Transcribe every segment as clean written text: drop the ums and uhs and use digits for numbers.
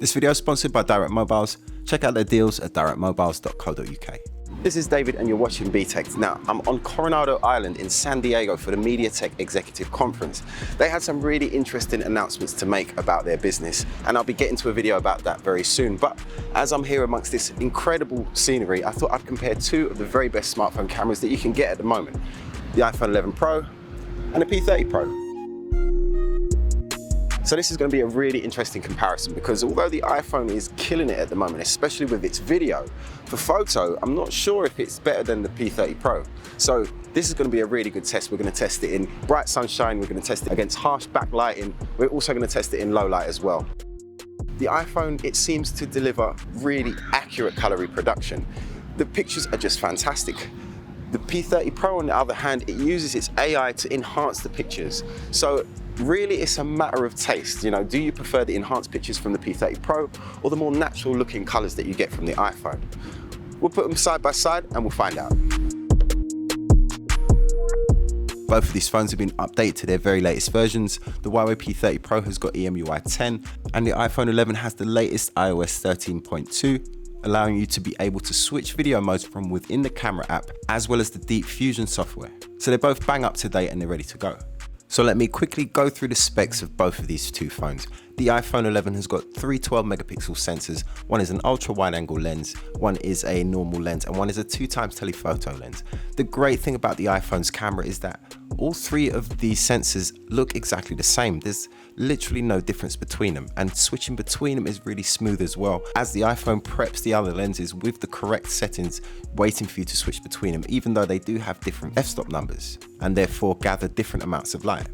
This video is sponsored by Direct Mobiles. Check out their deals at directmobiles.co.uk. This is David and you're watching Btekt. Now, I'm on Coronado Island in San Diego for the Btekt Executive Conference. They had some really interesting announcements to make about their business, and I'll be getting to a video about that very soon. But as I'm here amongst this incredible scenery, I thought I'd compare two of the very best smartphone cameras that you can get at the moment. The iPhone 11 Pro and the P30 Pro. So this is going to be a really interesting comparison because although the iPhone is killing it at the moment, especially with its video, for photo, I'm not sure if it's better than the P30 Pro. So this is going to be a really good test. We're going to test it in bright sunshine, we're going to test it against harsh backlighting, we're also going to test it in low light as well. The iPhone, it seems to deliver really accurate color reproduction. The pictures are just fantastic. The P30 Pro, on the other hand, it uses its AI to enhance the pictures. So really, it's a matter of taste. You know, do you prefer the enhanced pictures from the P30 Pro or the more natural looking colors that you get from the iPhone? We'll put them side by side and we'll find out. Both of these phones have been updated to their very latest versions. The Huawei P30 Pro has got EMUI 10 and the iPhone 11 has the latest iOS 13.2. allowing you to be able to switch video modes from within the camera app, as well as the Deep Fusion software. So they're both bang up to date and they're ready to go. So let me quickly go through the specs of both of these two phones. The iPhone 11 has got three 12 megapixel sensors. One is an ultra wide angle lens, one is a normal lens, and one is a 2x telephoto lens. The great thing about the iPhone's camera is that all three of these sensors look exactly the same. There's literally no difference between them, and switching between them is really smooth as well, as the iPhone preps the other lenses with the correct settings waiting for you to switch between them, even though they do have different f-stop numbers and therefore gather different amounts of light.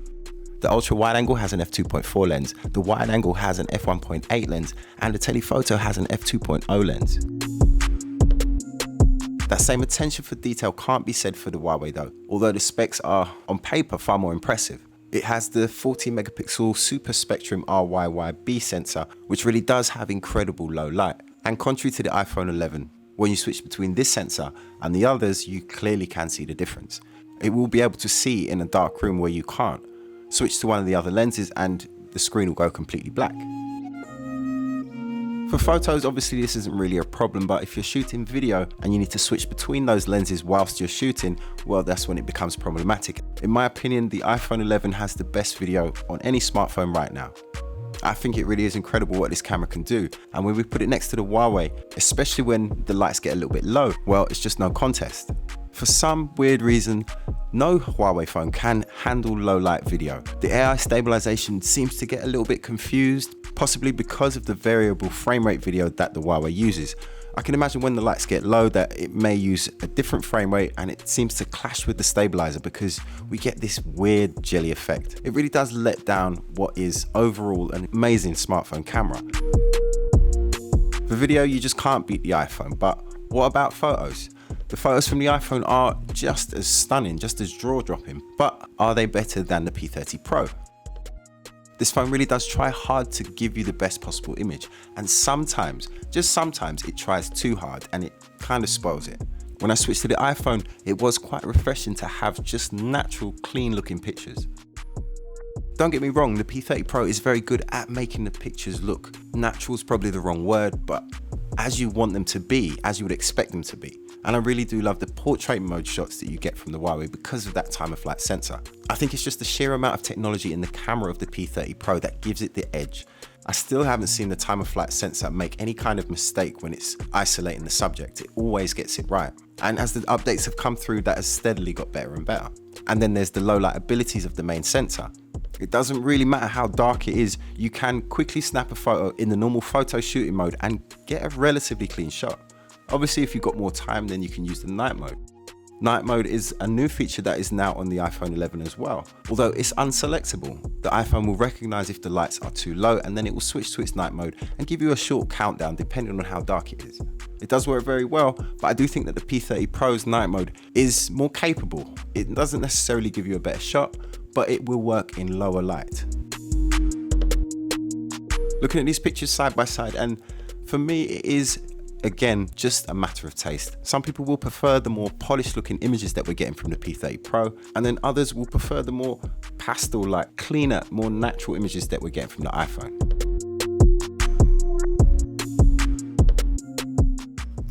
The ultra wide angle has an f2.4 lens, the wide angle has an f1.8 lens, and the telephoto has an f2.0 lens. That same attention for detail can't be said for the Huawei though, although the specs are on paper far more impressive. It has the 40 megapixel Super Spectrum RYYB sensor, which really does have incredible low light. And contrary to the iPhone 11, when you switch between this sensor and the others, you clearly can see the difference. It will be able to see in a dark room where you can't. Switch to one of the other lenses and the screen will go completely black. For photos, obviously this isn't really a problem, but if you're shooting video and you need to switch between those lenses whilst you're shooting, well, that's when it becomes problematic. In my opinion, the iPhone 11 has the best video on any smartphone right now. I think it really is incredible what this camera can do, and when we put it next to the Huawei, especially when the lights get a little bit low, well, it's just no contest. For some weird reason, no Huawei phone can handle low light video. The AI stabilization seems to get a little bit confused, possibly because of the variable frame rate video that the Huawei uses. I can imagine when the lights get low that it may use a different frame rate and it seems to clash with the stabilizer because we get this weird jelly effect. It really does let down what is overall an amazing smartphone camera. For video, you just can't beat the iPhone, but what about photos? The photos from the iPhone are just as stunning, just as jaw-dropping, but are they better than the P30 Pro? This phone really does try hard to give you the best possible image, and sometimes, just sometimes, it tries too hard and it kind of spoils it. When I switched to the iPhone, it was quite refreshing to have just natural, clean looking pictures. Don't get me wrong, the P30 Pro is very good at making the pictures look natural, is probably the wrong word, but as you want them to be, as you would expect them to be. And I really do love the portrait mode shots that you get from the Huawei because of that time of flight sensor. I think it's just the sheer amount of technology in the camera of the P30 Pro that gives it the edge. I still haven't seen the time of flight sensor make any kind of mistake when it's isolating the subject. It always gets it right. And as the updates have come through, that has steadily got better and better. And then there's the low light abilities of the main sensor. It doesn't really matter how dark it is, you can quickly snap a photo in the normal photo shooting mode and get a relatively clean shot. Obviously, if you've got more time, then you can use the night mode. Night mode is a new feature that is now on the iPhone 11 as well, although it's unselectable. The iPhone will recognize if the lights are too low and then it will switch to its night mode and give you a short countdown depending on how dark it is. It does work very well, but I do think that the P30 Pro's night mode is more capable. It doesn't necessarily give you a better shot, but it will work in lower light. Looking at these pictures side by side, and for me it is again just a matter of taste. Some people will prefer the more polished looking images that we're getting from the P30 Pro, and then others will prefer the more pastel like cleaner, more natural images that we're getting from the iPhone.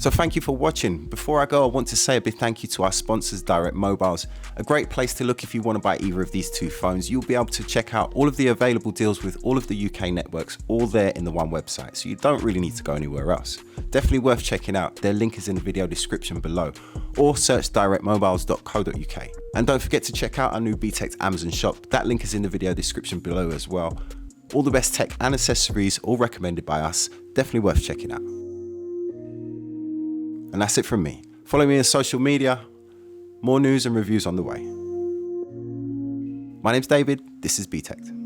So thank you for watching. Before I go, I want to say a big thank you to our sponsors, Direct Mobiles. A great place to look if you want to buy either of these two phones. You'll be able to check out all of the available deals with all of the UK networks, all there in the one website, so you don't really need to go anywhere else. Definitely worth checking out. Their link is in the video description below, or search directmobiles.co.uk. And don't forget to check out our new Btekt Amazon shop. That link is in the video description below as well. All the best tech and accessories, all recommended by us. Definitely worth checking out. And that's it from me. Follow me on social media. More news and reviews on the way. My name's David. This is Btekt.